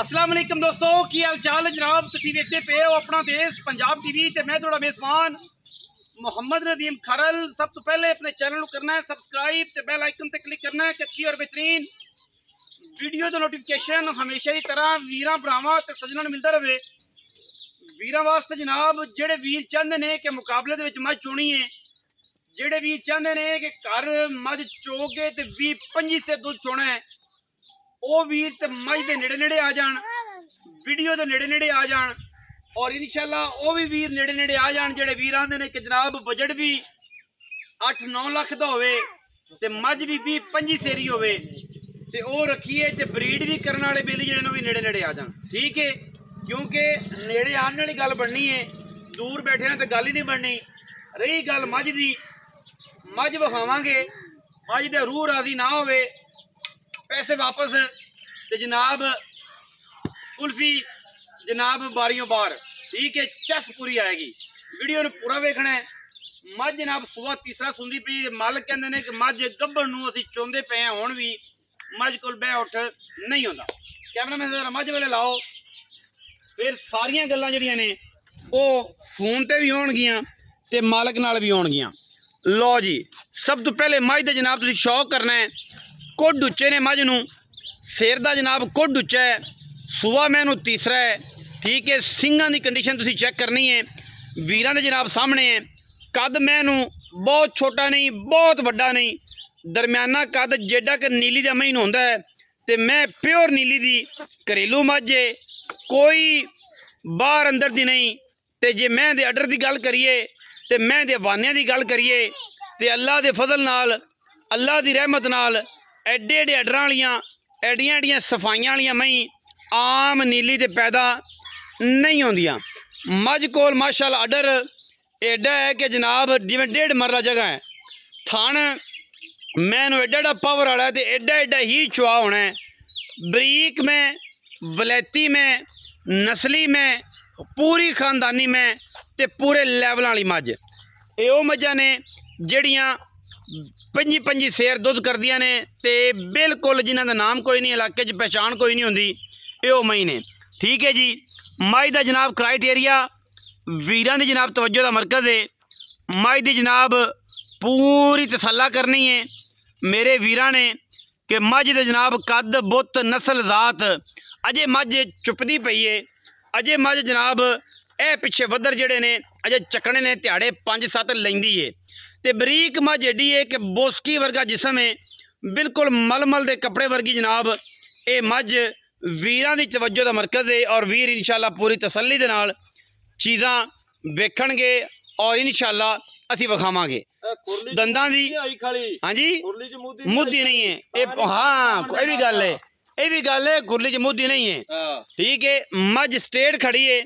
अस्सलाम वालेकुम दोस्तों, की हाल चाल है जनाब। तुसीं वेखदे पे हो अपना देश पंजाब टीवी ते मैं तुहाडा मेज़बान मोहम्मद नदीम खरल। सब तो पहले अपने चैनल को करना है सब्सक्राइब ते बेल आइकन ते क्लिक करना है कि अच्छी और बेहतरीन वीडियो का नोटिफिकेशन हमेशा की तरह वीरां भरावां ते सज्जनां नूं मिलदा रहे। वीरां वास्ते जनाब जेड़े वीर चाहते ने कि मुकाबले दे विच मझ चोणीए, जेड़े वीर चाहते ने कि घर मझ चो के ते 20-25 से दुध चोना है, ਉਹ ਵੀਰ ਤੇ ਮੱਝ ਦੇ ਨੇੜੇ ਨੇੜੇ ਆ ਜਾਣ, ਵੀਡੀਓ ਦੇ ਨੇੜੇ ਨੇੜੇ ਆ ਜਾਣ ਔਰ ਇਨਸ਼ਾਅੱਲਾ ਉਹ ਵੀ ਵੀਰ ਨੇੜੇ ਨੇੜੇ ਆ ਜਾਣ ਜਿਹੜੇ ਵੀਰ ਆਂਦੇ ਨੇ ਕਿ ਜਨਾਬ ਬਜਟ ਵੀ 8-9 ਲੱਖ ਦਾ ਹੋਵੇ ਤੇ ਮੱਝ ਵੀ 20-25 ਸੇਰੀ ਹੋਵੇ ਤੇ ਉਹ ਰੱਖੀਏ ਤੇ ਬਰੀਡ ਵੀ ਕਰਨ ਵਾਲੇ ਬੇਲੀ ਜਿਹੜੇ ਨੂੰ ਵੀ ਨੇੜੇ ਨੇੜੇ ਆ ਜਾਣ। ਠੀਕ ਹੈ, ਕਿਉਂਕਿ ਨੇੜੇ ਆਉਣ ਵਾਲੀ ਗੱਲ ਬਣਨੀ ਹੈ, ਦੂਰ ਬੈਠੇ ਨੇ ਤੇ ਗੱਲ ਹੀ ਨਹੀਂ ਬਣਨੀ। ਰਹੀ ਗੱਲ ਮੱਝ ਦੀ, ਮੱਝ ਵਿਖਾਵਾਂਗੇ, ਮੱਝ ਦੇ ਰੂਹ ਰਾਜ਼ੀ ਨਾ ਹੋਵੇ पैसे वापस तो जनाब कुल्फी जनाब बारियों बार। ठीक है, चस पूरी आएगी, वीडियो ने पूरा वेखना है। मझ जनाब सुबह तीसरा सुंदी पी, मालिक कहते हैं कि मझ गब्बन नूं असीं चोंदे पे हैं, हुण भी मझ कोल बह उठ नहीं होंदा। कैमरामैन जरा मझ वाले लाओ, फिर सारियां गल्लां जिहड़ियां ने ओह फोन ते भी होणगियां ते मालिक नाल भी होणगियां। लो जी, सब तो पहले मझ दा जनाब तुसीं शौक करना है। कुड उच्चे ने मझ नूं, सिर दा जनाब कुड उच्चा है, सूआ मैनू तीसरा है। ठीक है, सिंगां दी कंडीशन तुसीं चेक करनी है, वीरां दे जनाब सामने है। कद मैनू बहुत छोटा नहीं बहुत वड्डा नहीं, दरमियाना कद जेडा कि नीली दा महीन होंदा है ते मैं प्योर नीली दी घरेलू मझ है, कोई बाहर अंदर दी नहीं। ते जे मैं दे अडर दी गल करिए ते मैं दे वानियां दी गल करिए ते अल्लाह दे फजल नाल, अल्लाह दी रहमत नाल एडे एडे अडर वालियां एडियां एडियां सफाइयां वालियां मई आम नीली ते पैदा नहीं होंदियां। मझ कोल माशाअल्लाह अडर एडा है कि जनाब जिवें 1.5 मरला जगह है, थण मैनू एडा एडा पावर वाला है ते एडा एडा ही चुआ होना है। बरीक में, वलैती में, नस्ली में, पूरी खानदानी में ते पूरे लैवल वाली मझ। ये वो मझां ने जड़ियाँ 25 सेर दुध करदियां ने ते बिल्कुल जिन्हां दा नाम कोई नहीं, इलाके च पहचान कोई नहीं होंदी, ये मई ने। ठीक है जी, मझ दा जनाब क्राइटेरिया वीरां दी जनाब तवज्जो दा मरकज़ है। मझ दी जनाब पूरी तसल्ला करनी है मेरे वीरां ने कि मझ दे जनाब कद बुत नस्ल जात अजे मझ चुपदी पई है, अजे मझ जनाब ए पिछे वधर जेड़े ने अजे चकने ने ध्याड़े 5-7 लैंदी है ते बरीक मझ एडी है कि बोसकी वर्गा जिसम है, बिल्कुल मलमल दे कपड़े वर्गी जनाब ये मझ वीरां दी तवज्जो दा मरकज़ है। और वीर इंशाअल्लाह पूरी तसल्ली दे नाल चीज़ां वेखणगे और इंशाअल्लाह असीं विखावांगे। दंदां दी हाँ जी मुद्दी नहीं है ये, हाँ ये भी गल है, ये भी गल है, खुरली च मुद्दी नहीं है। ठीक है, मझ स्ट्रेट खड़ी है,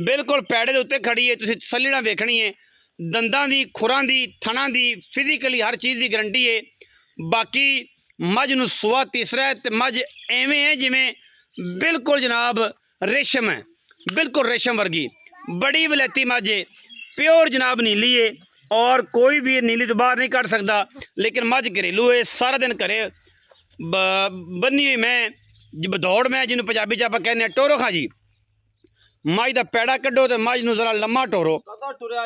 बिल्कुल पैड़े दे उत्ते खड़ी है, तुसीं तसल्ली नाल वेखणी है। दंदां दी, खुरां दी, थणां दी, फिजिकली हर चीज़ की गारंटी है। बाकी मझ नूं सूआ तीसरा है ते मझ एवें है जिवें बिल्कुल जनाब रेशम है, बिल्कुल रेशम वर्गी, बड़ी वलैती मझ है, प्योर जनाब नीली है और कोई भी नीली तो बाहर नहीं कट सकता। लेकिन मझ घरेलू है, सारा दिन घरे बन्नी हुई मैं बदौड़ मैं जिन्होंने पंजाबी च आपां कहने टोरो खा जी। मझ दा पैड़ा कड्डो तो मझ नूं जरा लम्मा टोरो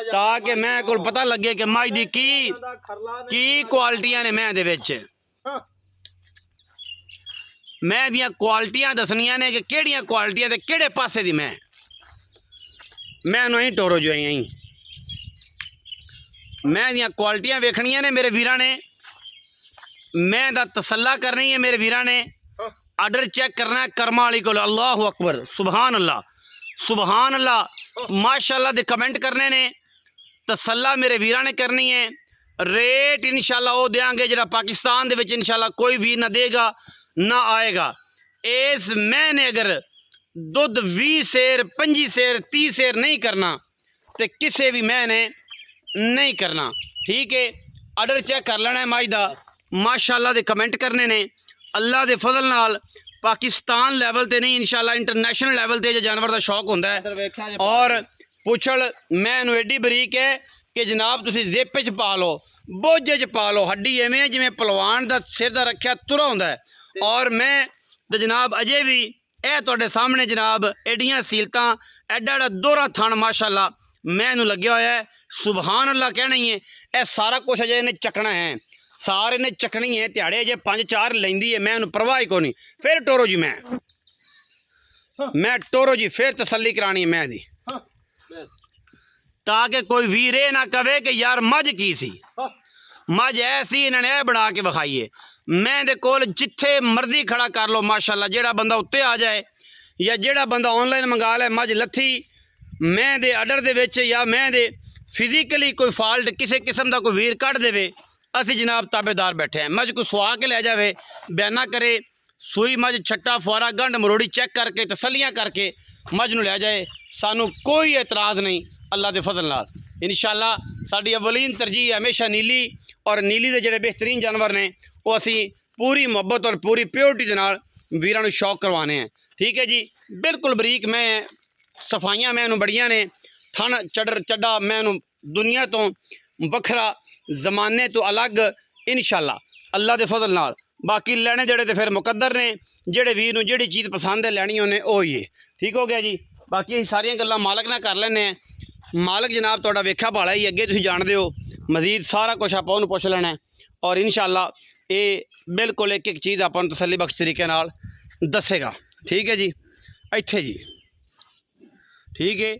ताकि मैं कोल पता लगे कि मझ दी की क्वालिटियां ने। मैं दे विच मैं दियां क्वालिटियां दसनियां ने कि केड़ियां क्वालिटियां ते केड़े पासे दी मैं नहीं टोरो जो आई मैं दियां क्वालिटियां वेखनियां ने मेरे वीरां ने, मैं दा तसल्ला करनी है मेरे वीरां ने। आर्डर चेक करना है कर्मा वाली को। अल्लाह अकबर, सुबहान अल्लाह, सुबहान अल्लाह, माशाअल्लाह दे कमेंट करने ने, तसल्ला मेरे वीरां ने करनी है। रेट इंशाअल्लाह वो देंगे जरा पाकिस्तान दे विच इंशाअल्लाह कोई वीर ना देगा ना आएगा। इस मैंने अगर दुध 20 सेर 25 सेर 30 सेर नहीं करना तो किसी भी मैंने नहीं करना। ठीक है, आर्डर चेक कर लेना है मझ दा, माशाअल्लाह दे कमेंट करने ने। अल्लाह दे फजल नाल पाकिस्तान लैवल ते नहीं इंशाअल्लाह इंटरनेशनल लैवल ते जानवर का शौक होंदा है। और पुछड़ मैनू एडी बरीक है कि जनाब तुसीं जिप च पा लो, बोझे च पा लो, हड्डी एवें जिवें पलवान का सिर का रखा तुरा होंदा है। और मैं तो जनाब अजे भी ਇਹ ਤੁਹਾਡੇ ਸਾਹਮਣੇ ਜਨਾਬ ਐਡੀਆਂ ਸੀਲਤਾਂ, ਐਡਾ ਐਡਾ ਦੋਹਰਾ ਥਣ ਮਾਸ਼ਾਅੱਲਾ ਮੈਂ ਇਹਨੂੰ ਲੱਗਿਆ ਹੋਇਆ ਹੈ। ਸੁਭਾਨ ਅੱਲਾ ਕਹਿਣਾ ਹੀ ਹੈ। ਇਹ ਸਾਰਾ ਕੁਝ ਅਜੇ ਇਹਨੇ ਚੱਕਣਾ ਹੈ, ਸਾਰੇ ਨੇ ਚੱਕਣੀ ਹੈ। ਦਿਹਾੜੇ ਜੇ 5-4 ਲੈਂਦੀ ਹੈ, ਮੈਂ ਉਹਨੂੰ ਪਰਵਾਹ ਹੀ ਕੋਈ ਨਹੀਂ। ਫਿਰ ਟੋਰੋ ਜੀ ਮੈਂ ਟੋਰੋ ਜੀ ਫਿਰ ਤਸੱਲੀ ਕਰਾਣੀ ਹੈ ਮੈਂ ਦੀ, ਤਾਂ ਕਿ ਕੋਈ ਵੀਰ ਇਹ ਨਾ ਕਵੇ ਕਿ ਯਾਰ ਮੱਝ ਕੀ ਸੀ। ਮੱਝ ਐਸੀ ਇਹਨਾਂ ਨੇ ਇਹ ਬਣਾ ਕੇ ਵਿਖਾਈਏ। ਮੈਂ ਦੇ ਕੋਲ ਜਿੱਥੇ ਮਰਜ਼ੀ ਖੜਾ ਕਰ ਲਓ ਮਾਸ਼ਾਅੱਲਾ, ਜਿਹੜਾ ਬੰਦਾ ਉੱਤੇ ਆ ਜਾਏ ਜਾਂ ਜਿਹੜਾ ਬੰਦਾ ਆਨਲਾਈਨ ਮੰਗਾ ਲੈ ਮੱਝ ਲੱਥੀ, ਮੈਂ ਦੇ ਆਰਡਰ ਦੇ ਵਿੱਚ ਜਾਂ ਮੈਂ ਦੇ ਫਿਜ਼ੀਕਲੀ ਕੋਈ ਫਾਲਟ ਕਿਸੇ ਕਿਸਮ ਦਾ ਕੋਈ ਵੀਰ ਕੱਢ ਦੇਵੇ, ਅਸੀਂ ਜਨਾਬ ਤਾਬੇਦਾਰ ਬੈਠੇ ਹਾਂ। ਮੱਝ ਕੋਈ ਸੁਆ ਕੇ ਲੈ ਜਾਵੇ, ਬਿਆਨਾ ਕਰੇ, ਸੂਈ ਮੱਝ ਛੱਟਾ ਫੁਆਰਾ ਗੰਢ ਮਰੋੜੀ ਚੈੱਕ ਕਰਕੇ ਤਸੱਲੀਆਂ ਕਰਕੇ ਮੱਝ ਨੂੰ ਲੈ ਜਾਏ, ਸਾਨੂੰ ਕੋਈ ਇਤਰਾਜ਼ ਨਹੀਂ। ਅੱਲਾ ਦੇ ਫਜ਼ਲ ਨਾਲ ਇਨਸ਼ਾਅੱਲਾ ਸਾਡੀ ਅਵਲੀਨ ਤਰਜੀਹ ਹਮੇਸ਼ਾ ਨੀਲੀ, ਔਰ ਨੀਲੀ ਦੇ ਜਿਹੜੇ ਬਿਹਤਰੀਨ ਜਾਨਵਰ ਨੇ ਉਹ ਅਸੀਂ ਪੂਰੀ ਮੁਹੱਬਤ ਔਰ ਪੂਰੀ ਪਿਓਰਟੀ ਦੇ ਨਾਲ ਵੀਰਾਂ ਨੂੰ ਸ਼ੌਕ ਕਰਵਾਉਣੇ ਆ। ਠੀਕ ਹੈ ਜੀ, ਬਿਲਕੁਲ ਬਰੀਕ ਮੈਂ ਸਫਾਈਆਂ ਮੈਂ ਇਹਨੂੰ ਬੜੀਆਂ ਨੇ, ਥਣ ਚੱਡਾ ਮੈਂ ਇਹਨੂੰ ਦੁਨੀਆ ਤੋਂ ਵੱਖਰਾ, ਜ਼ਮਾਨੇ ਤੋਂ ਅਲੱਗ ਇਨਸ਼ਾਅੱਲਾ ਅੱਲਾ ਦੇ ਫਜ਼ਲ ਨਾਲ। ਬਾਕੀ ਲੈਣੇ ਜਿਹੜੇ ਤੇ ਫਿਰ ਮੁਕੱਦਰ ਨੇ, ਜਿਹੜੇ ਵੀਰ ਨੂੰ ਜਿਹੜੀ ਚੀਜ਼ ਪਸੰਦ ਹੈ ਲੈਣੀ ਉਹਨੇ ਉਹ ਹੀ ਹੈ। ਠੀਕ ਹੋ ਗਿਆ ਜੀ। ਬਾਕੀ ਅਸੀਂ ਸਾਰੀਆਂ ਗੱਲਾਂ ਮਾਲਕ ਨਾਲ ਕਰ ਲੈਂਦੇ ਹਾਂ। ਮਾਲਕ ਜਨਾਬ ਤੁਹਾਡਾ ਵੇਖਿਆ ਭਾਲਾ ਹੀ ਅੱਗੇ ਤੁਸੀਂ ਜਾਣਦੇ ਹੋ। ਮਜ਼ੀਦ ਸਾਰਾ ਕੁਝ ਆਪਾਂ ਉਹਨੂੰ ਪੁੱਛ ਲੈਣਾ ਔਰ ਇਨਸ਼ਾਅੱਲਾ ਇਹ ਬਿਲਕੁਲ ਇੱਕ ਇੱਕ ਚੀਜ਼ ਆਪਾਂ ਨੂੰ ਤਸੱਲੀ ਬਖਸ਼ ਤਰੀਕੇ ਨਾਲ ਦੱਸੇਗਾ। ਠੀਕ ਹੈ ਜੀ। ਇੱਥੇ ਜੀ ਠੀਕ ਹੈ।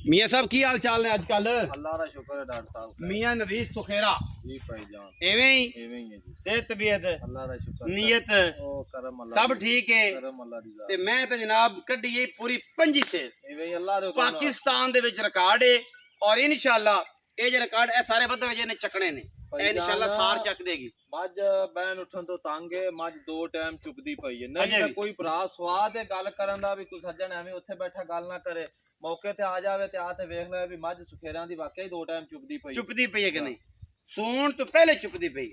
ਮੀਆਂ ਸਾਹਿਬ ਕੀ ਹਾਲ ਚਾਲ ਨੇ ਅੱਜ ਕੱਲ? ਅੱਲਾ ਦਾ ਸ਼ੁਕਰ ਹੈ ਡਾਕਟਰ ਸਾਹਿਬ। ਮੀਆਂ ਨਵੀਸ ਸੁਖੇਰਾ ਜੀ ਭਾਈ ਜਾਨ ਐਵੇਂ ਹੀ ਐਵੇਂ ਹੀ ਹੈ ਜੀ। ਸਿਹਤ ਤਬੀਅਤ ਅੱਲਾ ਦਾ ਸ਼ੁਕਰ, ਨੀਅਤ ਉਹ ਕਰਮ ਅੱਲਾ ਸਭ ਠੀਕ ਹੈ। ਕਰਮ ਅੱਲਾ ਦੀ ਜ਼ਾਤ। ਤੇ ਮੈਂ ਤਾਂ ਜਨਾਬ ਕੱਢੀ ਪੂਰੀ 5 ਸੇ ਐਵੇਂ ਹੀ ਅੱਲਾ ਦੇ ਹੁਕਮ ਨਾਲ। ਪਾਕਿਸਤਾਨ ਦੇ ਵਿੱਚ ਰਿਕਾਰਡ ਹੈ ਔਰ ਇਨਸ਼ਾਅੱਲਾ ਇਹ ਜੇ ਰਿਕਾਰਡ ਇਹ ਸਾਰੇ ਬੱਦਰ ਜੇ ਨੇ ਚੱਕਣੇ ਨੇ, ਇਹ ਇਨਸ਼ਾਅੱਲਾ ਸਾਰ ਚੱਕ ਦੇਗੀ। ਮੱਝ ਬੈਨ ਉੱਠਣ ਤੋਂ ਤੰਗ ਹੈ, ਮੱਝ 2 ਟਾਈਮ ਚੁੱਕਦੀ ਪਈ ਹੈ। ਨਹੀਂ ਤਾਂ ਕੋਈ ਭਰਾ ਸਵਾਦ ਹੈ ਗੱਲ ਕਰਨ ਦਾ ਵੀ ਕੋਈ ਸੱਜਣ ਐਵੇਂ ਉੱਥੇ ਬੈਠਾ ਗੱਲ ਨਾ ਕਰੇ, ਮੌਕੇ ਤੇ ਆ ਜਾਵੇ ਤੇ ਆ ਤੇ ਵੇਖ ਲੈ ਵੀ ਮੱਝ ਸੁਖੇਰਾਂ ਦੀ ਵਾਕਈ 2 ਟਾਈਮ ਚੁੱਕਦੀ ਪਈ ਹੈ ਕਿ ਨਹੀਂ। ਸੂਣ ਤੋਂ ਪਹਿਲੇ ਚੁੱਕਦੀ ਪਈ।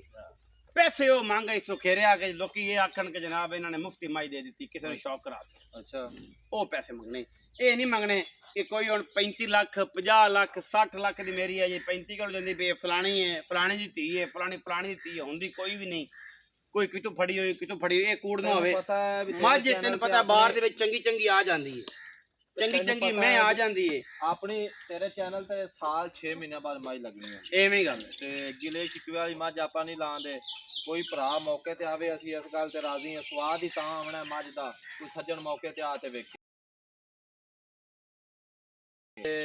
ਪੈਸੇ ਉਹ ਮੰਗੇ ਸੁਖੇਰੇ ਆ ਕੇ ਲੋਕੀ ਇਹ ਆਖਣ ਕਿ ਜਨਾਬ ਇਹਨਾਂ ਨੇ ਮੁਫਤੀ ਮਾਈ ਦੇ ਦਿੱਤੀ, ਕਿਸੇ ਨੂੰ ਸ਼ੌਕ ਕਰਾ ਦਿੱਤਾ। ਅੱਛਾ, ਉਹ ਪੈਸੇ ਮੰਗਣੇ, ਇਹ ਨਹੀਂ ਮੰਗਣੇ ਕਿ ਕੋਈ ਹੁਣ 35 ਲੱਖ 50 ਲੱਖ 60 ਲੱਖ ਦੀ ਮੇਰੀ ਹੈ ਜੀ 35 ਕੋਲ ਜਾਂਦੀ ਪਈ ਫਲਾਣੀ ਹੈ, ਫਲਾਣੀ ਦੀ ਧੀ ਹੈ, ਫਲਾਣੀ ਦੀ ਧੀ ਹੁੰਦੀ ਕੋਈ ਵੀ ਨਹੀਂ, ਕੋਈ ਕਿਤੋਂ ਫੜੀ ਹੋਈ ਕਿਤੋਂ ਫੜੀ ਹੋਈ, ਇਹ ਕੂੜ ਨਾ ਹੋਵੇ। ਮੱਝ ਤੈਨੂੰ ਪਤਾ ਬਾਹਰ ਦੇ ਵਿੱਚ ਚੰਗੀ ਚੰਗੀ ਆ ਜਾਂਦੀ ਹੈ, ਚੰਗੀ ਮੈਂ ਆ ਜਾਂਦੀ ਹੈ। ਆਪਣੀ ਤੇਰੇ ਚੈਨਲ ਤੇ ਸਾਲ 6 ਮਹੀਨਿਆਂ ਬਾਅਦ ਮੱਝ ਲੱਗਣੀ ਹੈ। ਐਵੇਂ ਹੀ ਗੱਲ ਤੇ ਗਿਲੇ ਸ਼ਿਕਵੇ ਵਾਲੀ ਮੱਝ ਆਪਾਂ ਨਹੀਂ ਲਾਉਂਦੇ। ਕੋਈ ਭਰਾ ਮੌਕੇ ਤੇ ਆਵੇ, ਅਸੀਂ ਇਸ ਗੱਲ ਤੇ ਰਾਜ਼ੀ ਹਾਂ। ਸਵਾਦ ਹੀ ਤਾਂ ਆਉਣਾ ਮੱਝ ਦਾ, ਕੋਈ ਸੱਜਣ ਮੌਕੇ ਤੇ ਆ ਤੇ ਵੇਖੇ।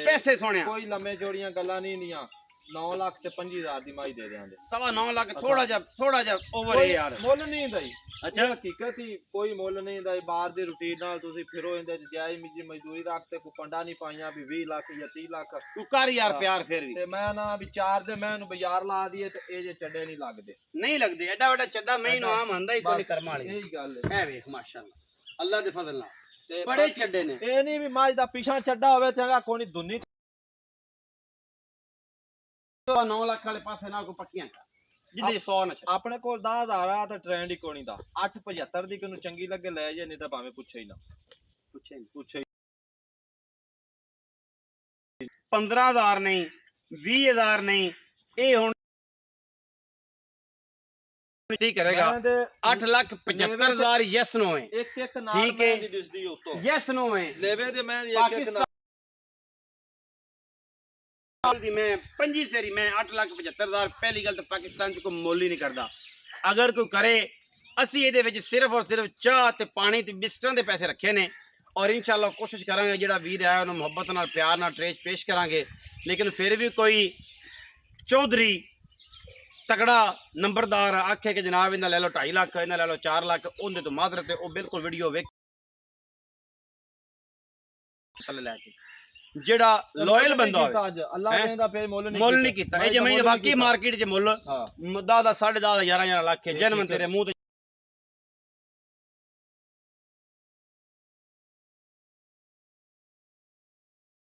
ਪੈਸੇ ਸੋਹਣਿਆ ਕੋਈ ਲੰਮੇ ਜੋੜੀਆਂ ਗੱਲਾਂ ਨਹੀਂ ਨੀਆਂ। 9 ਲੱਖ ਤੇ 25,000 ਦੀ ਮਾਈ ਦੇ ਦਿਆਂਗੇ। 9.25 ਲੱਖ ਥੋੜਾ ਜਿਹਾ ਓਵਰ ਹੈ ਯਾਰ। ਮੁੱਲ ਨਹੀਂ ਦਈ। ਅੱਛਾ, ਹਕੀਕਤ ਹੀ ਕੋਈ ਮੁੱਲ ਨਹੀਂ ਦਈ। ਬਾਹਰ ਦੀ ਰੁਟੀਨ ਨਾਲ ਤੁਸੀਂ ਫਿਰੋ, ਇਹਦੇ ਚ ਜਾਇਜ਼ ਮਜ਼ਦੂਰੀ ਰੱਖ ਤੇ ਕੋਈ ਪੰਡਾ ਨਹੀਂ ਪਾਈਆਂ ਵੀ 20 ਲੱਖ ਜਾਂ 30 ਲੱਖ ਤੂੰ ਕਰ ਯਾਰ ਪਿਆਰ। ਫਿਰ ਵੀ ਤੇ ਮੈਂ ਨਾ ਵੀ 4 ਦੇ ਮੈਂ ਇਹਨੂੰ ਬਾਜ਼ਾਰ ਲਾ ਦਈਏ ਤੇ ਇਹ ਜੇ ਚੱਡੇ ਨਹੀਂ ਲੱਗਦੇ। ਨਹੀਂ ਲੱਗਦੇ, ਐਡਾ ਵੱਡਾ ਚੱਡਾ ਮੈਂ ਨੂੰ ਆਮ ਆਂਦਾ ਹੀ ਕੋਈ ਕਰਮ ਵਾਲੀ। ਇਹੀ ਗੱਲ ਹੈ। ਵੇਖ ਮਾਸ਼ਾਅੱਲਾ ਅੱਲਾ ਦੇ ਫਜ਼ਲ ਨਾਲ ਤੇ ਬੜੇ ਚੱਡੇ ਨੇ। ਇਹ ਨਹੀਂ ਵੀ ਮੱਝ ਦਾ ਪਿਛਾ ਚੱਡਾ ਹੋਵੇ ਤੇ ਹੈਗਾ ਕੋਈ ਦੁਨੀ 9 ਲੱਖ ਵਾਲੇ ਪਾਸੇ ਨਾ ਕੋਈ ਪੱਕੀਆਂ ਜਿੱਦੇ 100 ਨਾ ਆਪਣੇ ਕੋਲ 10,000 ਆ ਤੇ ਟ੍ਰੈਂਡ ਹੀ ਕੋਣੀ ਦਾ 875 ਦੀ ਕਿਨੂੰ ਚੰਗੀ ਲੱਗੇ ਲੈ ਜੇ, ਨਹੀਂ ਤਾਂ ਭਾਵੇਂ ਪੁੱਛੇ ਹੀ ਨਾ। ਪੁੱਛੇ 15,000 ਨਹੀਂ 20,000 ਨਹੀਂ, ਇਹ ਹੁਣ ਕੀ ਕਰੇਗਾ 8,75,000 ਯੈਸ ਨੋ ਹੈ। ਇੱਕ ਨਾਲ ਠੀਕ ਹੈ, ਦੀ ਦਿਸਦੀ ਉਤੋਂ ਯੈਸ ਨੋ ਹੈ। ਲੈਵੇ ਤੇ ਮੈਂ ਪਾਕਿਸਤਾਨ ਦੀ ਮੈਂ 25 ਸੇਰੀ ਮੈਂ 8,75,000। ਪਹਿਲੀ ਗੱਲ ਤਾਂ ਪਾਕਿਸਤਾਨ 'ਚ ਕੋਈ ਮੁੱਲ ਹੀ ਨਹੀਂ ਕਰਦਾ। ਅਗਰ ਕੋਈ ਕਰੇ, ਅਸੀਂ ਇਹਦੇ ਵਿੱਚ ਸਿਰਫ ਔਰ ਸਿਰਫ ਚਾਹ ਤੇ ਪਾਣੀ ਤੇ ਬਿਸਕਟਾਂ ਦੇ ਪੈਸੇ ਰੱਖੇ ਨੇ ਔਰ ਇਨਸ਼ਾਅੱਲਾ ਕੋਸ਼ਿਸ਼ ਕਰਾਂਗੇ ਜਿਹੜਾ ਵੀਰ ਆਇਆ ਉਹਨੂੰ ਮੁਹੱਬਤ ਨਾਲ ਪਿਆਰ ਨਾਲ ਟਰੇਸ ਪੇਸ਼ ਕਰਾਂਗੇ। ਲੇਕਿਨ ਫਿਰ ਵੀ ਕੋਈ ਚੌਧਰੀ ਤਕੜਾ ਨੰਬਰਦਾਰ ਆਖੇ ਕਿ ਜਨਾਬ ਇਹਨਾਂ ਲੈ ਲਓ 2.5 ਲੱਖ, ਇਹਨਾਂ ਲੈ ਲਓ 4 ਲੱਖ, ਉਹਦੇ ਤੋਂ ਮਾਜ਼ਰਤ ਹੈ ਉਹ ਬਿਲਕੁਲ ਵੀਡੀਓ ਵੇਖ ਲੈ ਕੇ ਜਿਹੜਾ ਲਾਇਲ ਬੰਦਾ ਹੋਵੇ। ਅੱਲਾਹ ਕਹਿੰਦਾ ਫੇਰ ਮੁੱਲ ਨਹੀਂ ਕੀਤਾ। ਇਹ ਜਿਵੇਂ ਬਾਕੀ ਮਾਰਕੀਟ 'ਚ ਮੁੱਲ 10 10 10.5 11 ਲੱਖ ਹੈ। ਜਨਮ ਤੇਰੇ ਮੂੰਹ ਤੇ